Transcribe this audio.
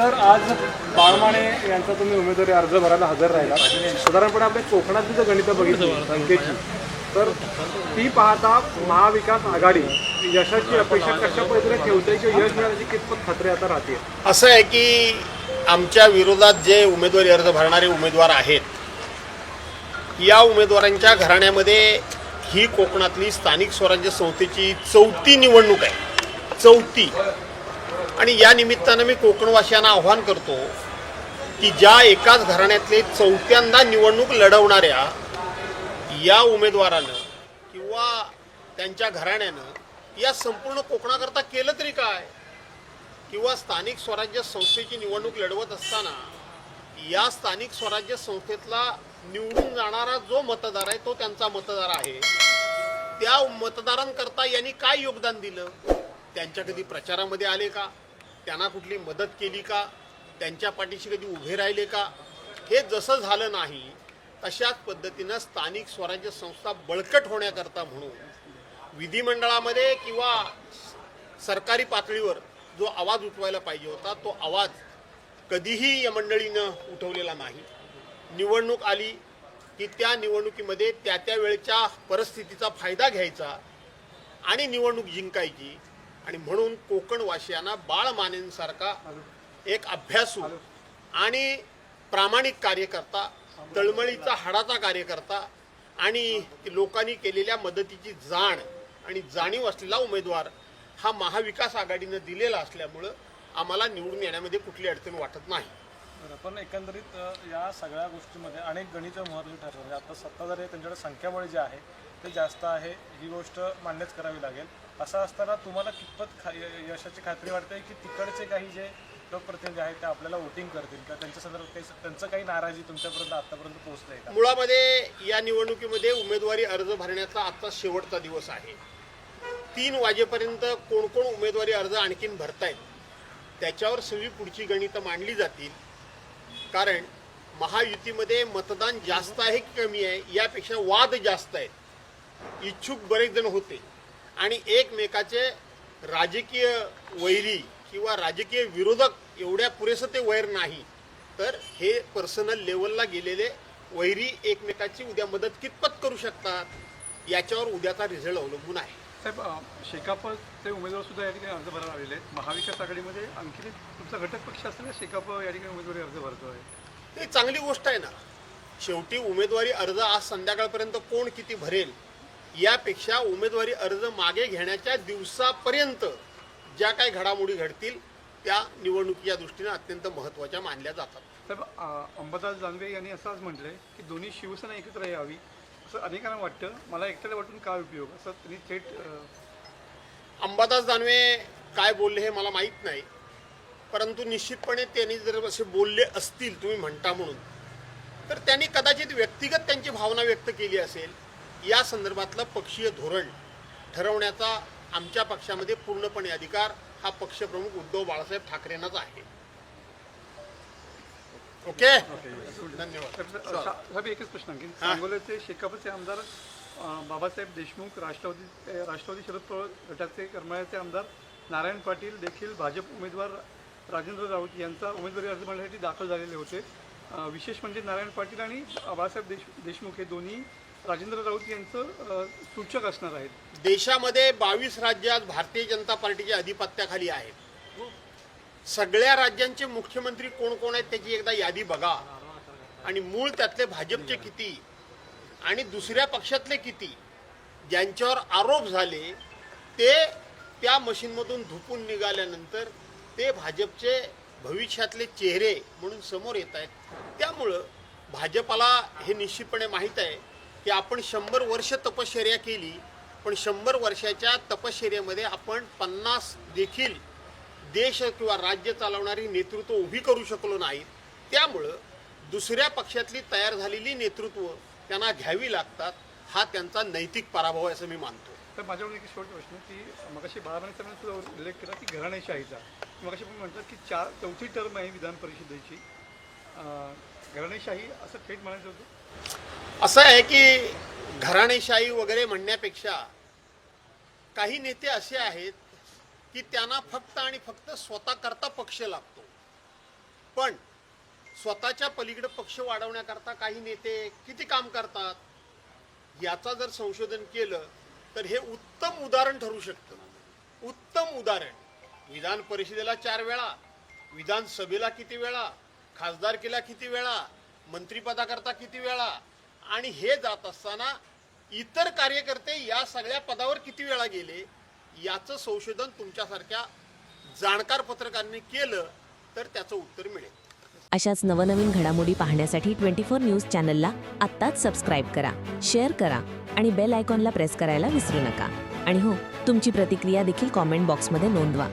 Sir, आज बाळमाने यांचा तुम्ही उमेदवारी अर्ज भरायला हजर राहिला. साधारणपणे आपल्या कोकणातली जर गणितं बघितली संख्येची, तर ती पाहता महाविकास आघाडी यशाची अपेक्षा कशा पद्धतीने ठेवते किंवा यश मिळण्याची कितपत खात्री आता राहते? असं आहे की आमच्या विरोधात जे उमेदवारी अर्ज भरणारे उमेदवार आहेत, या उमेदवारांच्या घराण्यामध्ये ही कोकणातली स्थानिक स्वराज्य संस्थेची 4थी निवडणूक आहे. 4थी. आणि या निमित्तानं मी कोकणवासियांना आव्हान करतो की ज्या एकाच घराण्यातले 4थ्यांदा निवडणूक लढवणाऱ्या या उमेदवारानं किंवा त्यांच्या घराण्यानं या संपूर्ण कोकणाकरता केलं तरी काय, किंवा स्थानिक स्वराज्य संस्थेची निवडणूक लढवत असताना या स्थानिक स्वराज्य संस्थेतला निवडून जाणारा जो मतदार आहे तो त्यांचा मतदार आहे. त्या मतदारांकरता यांनी काय योगदान दिलं? त्यांच्या कधी प्रचारामध्ये आले का? त्यांना कुठली मदत केली का? त्यांच्या पाठीशी कधी उभे राहिले का? हे जसं झालं नाही, तशाच पद्धतीनं स्थानिक स्वराज्य संस्था बळकट होण्याकरता म्हणून विधिमंडळामध्ये किंवा सरकारी पातळीवर जो आवाज उठवायला पाहिजे होता तो आवाज कधीही या मंडळीनं उठवलेला नाही. निवडणूक आली की त्या निवडणुकीमध्ये त्या वेळच्या परिस्थितीचा फायदा घ्यायचा आणि निवडणूक जिंकायची. आणि म्हणून कोकणवासियांना बाळमानेंसारखा एक अभ्यासू आणि प्रामाणिक कार्यकर्ता, तळमळीचा हाडाचा कार्यकर्ता आणि लोकांनी केलेल्या मदतीची जाण आणि जाणीव असलेला उमेदवार हा महाविकास आघाडीनं दिलेला असल्यामुळं आम्हाला निवडून येण्यामध्ये कुठली अडचण वाटत नाही. पण एकंदरीत या सगळ्या गोष्टीमध्ये अनेक गणितं महत्त्वाची ठरतात. म्हणजे आता सत्ताधारी त्यांच्याकडे संख्याबळ जे आहे ते जास्त आहे, ही गोष्ट मान्यच करावी लागेल. असं असताना तुम्हाला कितपत यशाची खात्री वाटते की तिकडचे काही जे लोकप्रतिनिधी आहेत ते आपल्याला वोटिंग करतील का? त्यांच्या संदर्भात काही त्यांचं काही नाराजी तुमच्यापर्यंत आतापर्यंत पोहोचलंय का? मुळामध्ये या निवडणुकीमध्ये उमेदवारी अर्ज भरण्याचा आजचा शेवटचा दिवस आहे. 3 वाजेपर्यंत कोण कोण उमेदवारी अर्ज आणखीन भरतायत त्याच्यावर सगळी पुढची गणितं मांडली जातील. कारण महायुतीमध्ये मतदान जास्त आहे की कमी आहे यापेक्षा वाद जास्त आहेत. इच्छुक बरेच जण होते आणि एकमेकाचे राजकीय वैरी किंवा राजकीय विरोधक एवढ्या पुरेसं ते वैर नाही, तर हे पर्सनल लेवलला गेलेले वैरी एकमेकाची उद्या मदत कितपत करू शकतात याच्यावर उद्याचा रिझल्ट अवलंबून आहे. साहेब, शेकापचे उमेदवार सुद्धा या ठिकाणी अर्ज भरायला आलेले आहेत. महाविकास आघाडीमध्ये आणखी तुमचा घटक पक्ष असलेला शेकाप या ठिकाणी उमेदवारी अर्ज भरतो आहे. ते चांगली गोष्ट आहे ना. शेवटी उमेदवारी अर्ज आज संध्याकाळपर्यंत कोण किती भरेल यापेक्षा उमेदवारी अर्ज मागे घेण्याच्या दिवसापर्यंत ज्या काही घडामोडी घडतील त्या निवडणुकीच्या दृष्टीने अत्यंत महत्त्वाच्या मानल्या जातात. साहेब, अंबादास दानवे यांनी असं आज म्हटलंय की दोन्ही शिवसेना एकत्र यावी असं अनेकांना वाटतं. मला एकट्याला वाटून काय उपयोग, असं त्यांनी थेट अंबादास दानवे काय बोलले हे मला माहीत नाही, परंतु निश्चितपणे त्यांनी जर असे बोलले असतील तुम्ही म्हणता म्हणून, तर त्यांनी कदाचित व्यक्तिगत त्यांची भावना व्यक्त केली असेल. या संदर्भातलं पक्षीय धोरण ठरवण्याचा आमच्या पक्षामध्ये पूर्णपणे अधिकार हा पक्षप्रमुख उद्धव बाळासाहेब ठाकरेंनाच आहे. ओके, धन्यवाद. साहेब, एकच प्रश्न आणखी. सांगोल्याचे शेकापचे आमदार बाबासाहेब देशमुख, राष्ट्रवादी शरद पवार गटाचे करमाळ्याचे आमदार नारायण पाटील देखील भाजप उमेदवार राजेंद्र राऊत यांचा उमेदवारी अर्ज भरण्यासाठी दाखल झालेले होते. विशेष म्हणजे नारायण पाटील आणि बाबासाहेब देशमुख हे दोन्ही राजेंद्र राऊत यांचं सूचक असणार आहेत. देशामध्ये 22 राज्य आज भारतीय जनता पार्टीच्या अधिपत्याखाली आहेत. सगळ्या राज्यांचे मुख्यमंत्री कोण कोण आहेत त्याची एकदा यादी बघा आणि मूळ त्यातले भाजपचे किती आणि दुसऱ्या पक्षातले किती ज्यांच्यावर आरोप झाले ते त्या मशीनमधून धुपून निघाल्यानंतर ते भाजपचे भविष्यातले चेहरे म्हणून समोर येत आहेत. त्यामुळं भाजपाला हे निश्चितपणे माहीत आहे की आपण 100 वर्ष तपश्चर्या केली, पण 100 वर्षाच्या तपश्चर्येमध्ये आपण 50 देखील देश किंवा राज्य चालवणारी नेतृत्व उभी करू शकलो नाहीत. त्यामुळं दुसऱ्या पक्षातली तयार झालेली नेतृत्व त्यांना घ्यावी लागतात. हा त्यांचा नैतिक पराभव आहे असं मी मानतो. तर माझ्याकडून एक शेवटचा प्रश्न की मगाशी बाळासाहेब साहेबांनी सुद्धा उल्लेख केला की घराणेशाहीचा. मगाशी पण म्हणतात की 4थी टर्म आहे विधान परिषदेची, घराणेशाही असं थेट म्हणायचं होतं. असं आहे की घराणेशाही वगैरे म्हणण्यापेक्षा काही नेते असे आहेत की त्यांना फक्त आणि फक्त स्वतःकरता पक्ष लागतो. पण स्वतःच्या पलीकडे पक्ष वाढवण्याकरता काही नेते किती काम करतात याचा जर संशोधन केलं तर हे उत्तम उदाहरण ठरू शकतं. उत्तम उदाहरण. विधान परिषदेला 4 वेळा, विधानसभेला किती वेळा, खासदारकीला किती वेळा, मंत्रिपदाकरता किती वेळा, आणि हे जात असताना इतर कार्यकर्ते या सगळ्या पदावर किती वेळा गेले याचं संशोधन तुमच्यासारख्या जाणकार पत्रकारांनी केलं तर त्याचं उत्तर मिळेल. अशाच नवनवीन घडामोडी पाहण्यासाठी 24 न्यूज चॅनलला आत्ताच सबस्क्राईब करा, शेअर करा आणि बेल आयकॉनला प्रेस करायला विसरू नका. आणि हो, तुमची प्रतिक्रिया देखील कॉमेंट बॉक्समध्ये नोंदवा.